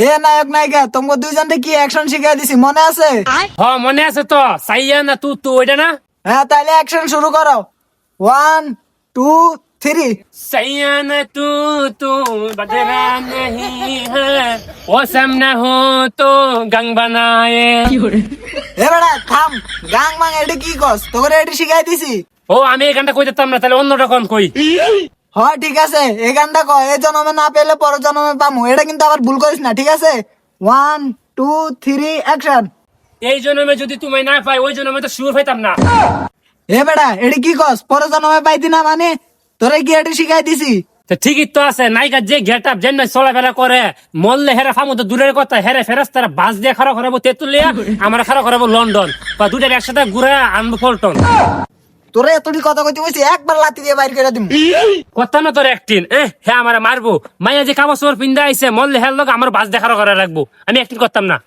এ নায়ক নায়িকা তোমাকে দুইজনকে কি অ্যাকশন শিখাই দিছি মনে আছে? মনে আছে তো, সাইয়া না তু ওইটা না? হ্যাঁ তাহলে অ্যাকশন শুরু করো। 1 2 3। सैया न तू बदला नहीं है वो सम न हो तो गंग बनाए। এ বেটা থাম, গাং মাং এটা কি কস? তোকে এটা শিখাই দিছি। ও আমি এই গানটা কই দিতাম না, তাহলে অন্যটা কোন কই? হয় ঠিক আছে, এই গানটা কয় এই জন্মে না পেলে পরের জন্মে পামু, এটা কিন্তু আবার ভুল করিস না, ঠিক আছে? 1 2 3 অ্যাকশন। এই জন্মে যদি তুমি না পাই ওই জন্মে তো সুর পাইতাম না। এ বেটা এটা কি কস? পরের জন্মে পাইতি না মানে তোরে কি এটা শিখাই দিছি? তো ঠিকই তো আছে, নায়িকা যে গেট আপ যেন চলাফেরা করে মরলে হেরা ফামু তো দূরের কথা, হেরা ফেরাস তারা বাস দিয়ে খারাপ করাবো তেতুলিয়া, আমার খারাপ করাবো লন্ডন, বা দুটার একসাথে ঘুরে আনবো পল্টন। তোরে এতটি কথা কইতে বলছি, একবার লাথি দিয়ে বাইর করে দিম। কথা না তোর একটিন হ্যাঁ আমার মারবো, মাইয়া যে কাপড় চোর পিন্দা আইছে মরলে হের লোক আমার বাস দেখারও করা রাখবো, আমি একটিন করতাম না।